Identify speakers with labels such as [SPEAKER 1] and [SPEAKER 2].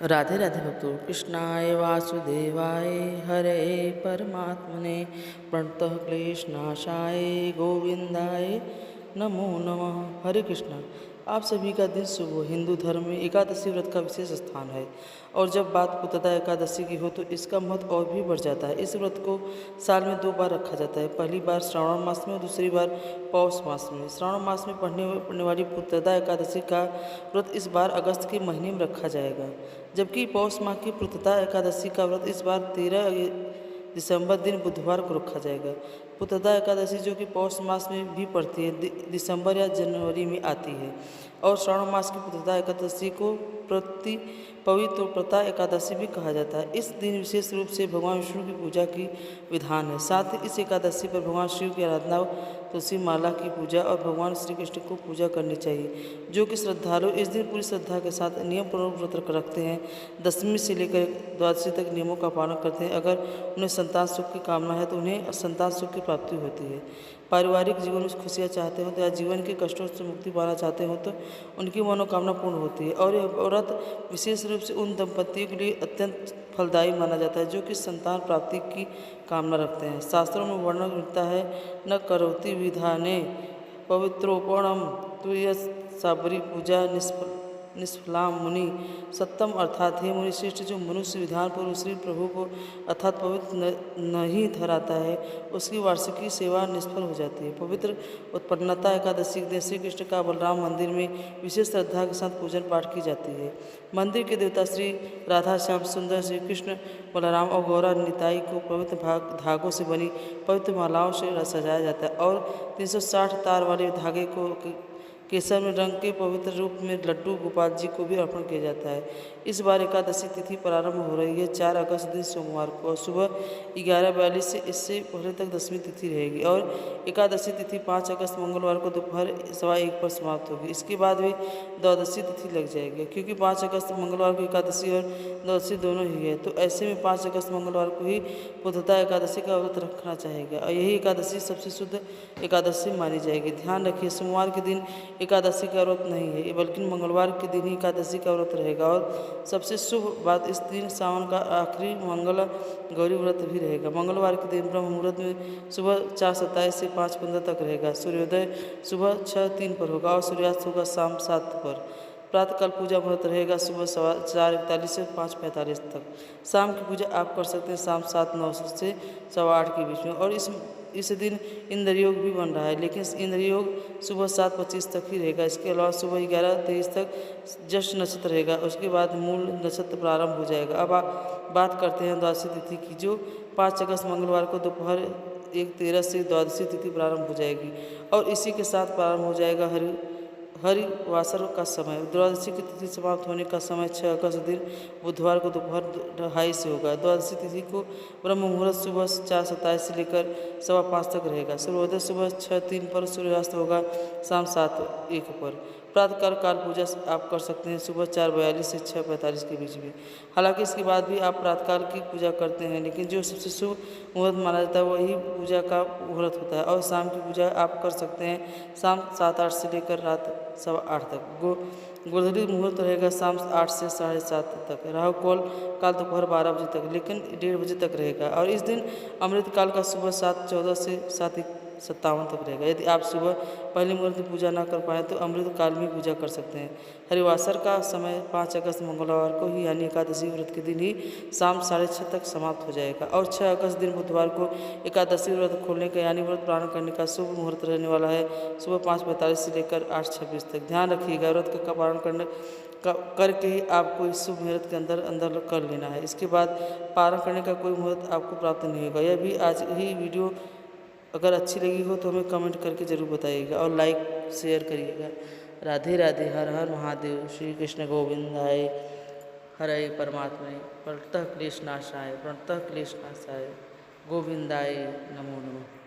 [SPEAKER 1] राधे राधे भक्तों। कृष्णाय वासुदेवाय हरे परमात्मने प्रणतः क्लेशनाशाय गोविंदाय नमो नमः। हरे कृष्णा। आप सभी का दिन शुभ हो। हिंदू धर्म में एकादशी व्रत का विशेष स्थान है और जब बात पुत्रदा एकादशी की हो तो इसका महत्व और भी बढ़ जाता है। इस व्रत को साल में 2 बार रखा जाता है, पहली बार श्रावण मास में और दूसरी बार पौष मास में। श्रावण मास में पड़ने वाली पुत्रदा एकादशी का व्रत इस बार अगस्त के महीने में रखा जाएगा, जबकि पौष माह की पुत्रदा एकादशी का व्रत इस बार 13 दिसंबर दिन बुधवार को रखा जाएगा। पुत्रदा एकादशी जो कि पौष मास में भी पड़ती है, दिसंबर या जनवरी में आती है और श्रावण मास की पुत्रदा एकादशी को पवित्र प्रता एकादशी भी कहा जाता है। इस दिन विशेष रूप से भगवान विष्णु की पूजा की विधान है। साथ ही इस एकादशी पर भगवान शिव की आराधना, तुलसी माला की पूजा और भगवान श्री कृष्ण को पूजा करनी चाहिए, जो कि श्रद्धालु इस दिन पूरी श्रद्धा के साथ नियम पूर्वक व्रत रखते हैं। दशमी से लेकर द्वादशी तक नियमों का पालन करते हैं। अगर उन्हें संतान सुख की कामना है तो उन्हें संतान सुख की प्राप्ति होती है। पारिवारिक जीवन में खुशियाँ चाहते हो तो या जीवन के कष्टों से मुक्ति पाना चाहते हो तो उनकी मनोकामना पूर्ण होती है। और यह व्रत विशेष रूप से उन दंपतियों के लिए अत्यंत फलदायी माना जाता है जो कि संतान प्राप्ति की कामना रखते हैं। शास्त्रों में वर्णन मिलता है, न करोति विधाने पवित्रोपणम तुय साबरी पूजा निष्फलाम मुनि सत्तम। अर्थात हे मुनि श्रेष्ठ, जो मनुष्य विधान पर श्री प्रभु को अर्थात पवित्र नहीं ठहराता है उसकी वार्षिकी सेवा निष्फल हो जाती है। पवित्र उत्पन्नता एकादशी के दिन श्री कृष्ण का बलराम मंदिर में विशेष श्रद्धा के साथ पूजन पाठ की जाती है। मंदिर के देवता श्री राधा श्याम सुंदर, श्री कृष्ण बलराम और गौरा निताई को पवित्र धागों से बनी पवित्र मालाओं से सजाया जाता है और 360 तार वाले धागे को केसर में रंग के पवित्र रूप में लड्डू गोपाल जी को भी अर्पण किया जाता है। इस बार एकादशी तिथि प्रारंभ हो रही है 4 अगस्त दिन सोमवार को और सुबह 11:42 से इससे पहले तक दसवीं तिथि रहेगी और एकादशी तिथि 5 अगस्त मंगलवार को दोपहर 1:15 पर समाप्त होगी। इसके बाद भी द्वादशी तिथि लग जाएगी, क्योंकि 5 अगस्त मंगलवार को एकादशी और द्वादशी दोनों ही है, तो ऐसे में 5 अगस्त मंगलवार को ही पुत्रदा एकादशी का व्रत रखना चाहिए और यही एकादशी सबसे शुद्ध एकादशी मानी जाएगी। ध्यान रखिए, सोमवार के दिन एकादशी का व्रत नहीं है, बल्कि मंगलवार के दिन ही एकादशी का व्रत रहेगा और सबसे शुभ बात, इस दिन सावन का आखिरी मंगला गौरी व्रत भी रहेगा। मंगलवार के दिन ब्रह्म मुहूर्त में सुबह 4:27 से 5:15 तक रहेगा। सूर्योदय सुबह 6:03 पर होगा और सूर्यास्त होगा शाम 7 पर। प्रातःकाल पूजा मुहूर्त रहेगा सुबह 4:41 से 5:45 तक। शाम की पूजा आप कर सकते हैं शाम 7:09 से 8:15 के बीच में। और इस दिन इंद्र योग भी बन रहा है, लेकिन इंद्र योग सुबह 7:25 तक ही रहेगा। इसके अलावा सुबह 11:23 तक ज्येष्ठ नक्षत्र रहेगा, उसके बाद मूल नक्षत्र प्रारंभ हो जाएगा। अब आप बात करते हैं द्वादशी तिथि की, जो 5 अगस्त मंगलवार को दोपहर 1:13 से द्वादशी तिथि प्रारंभ हो जाएगी और इसी के साथ प्रारंभ हो जाएगा हरिवासर का समय। द्वादशी की तिथि समाप्त होने का समय 6 अगस्त दिन बुधवार को दोपहर 2:30 से होगा। द्वादशी तिथि को ब्रह्म मुहूर्त सुबह 4:27 से लेकर 5:15 तक रहेगा। सूर्योदय सुबह 6:03 पर, सूर्यास्त होगा शाम 7:01 पर। प्रातःकाल पूजा आप कर सकते हैं सुबह 4:42 से 6:45 के बीच में। हालांकि इसके बाद भी आप प्रातःकाल की पूजा करते हैं, लेकिन जो सबसे शुभ मुहूर्त माना जाता है वही पूजा का मुहूर्त होता है। और शाम की पूजा आप कर सकते हैं शाम 7:08 से लेकर रात 8:15 तक। गोधूली मुहूर्त रहेगा शाम 8 से 7:30 तक। राहु काल दोपहर 12 बजे तक, लेकिन 1:30 बजे तक रहेगा। और इस दिन अमृत काल का सुबह 7:14 से 7:57 तक रहेगा। यदि आप सुबह पहली मुहूर्त की पूजा ना कर पाएँ तो अमृत काल में पूजा कर सकते हैं। हरिवासर का समय 5 अगस्त मंगलवार को ही यानी एकादशी व्रत के दिन ही शाम 6:30 तक समाप्त हो जाएगा और 6 अगस्त दिन बुधवार को एकादशी व्रत खोलने का यानी व्रत प्रारंभ करने का शुभ मुहूर्त रहने वाला है सुबह 5:45 से लेकर 8:26 तक। ध्यान रखिएगा, व्रत का पालन करके ही आपको इस शुभ मुहूर्त के अंदर कर लेना है। इसके बाद पारण करने का कोई मुहूर्त आपको प्राप्त नहीं होगा। यह भी आज ही वीडियो अगर अच्छी लगी हो तो हमें कमेंट करके ज़रूर बताइएगा और लाइक शेयर करिएगा। राधे राधे। हर हर महादेव। श्री कृष्ण गोविंदाय हरे परमात्मने प्रणतः क्लेशनाशाय गोविंदाय नमो नमः।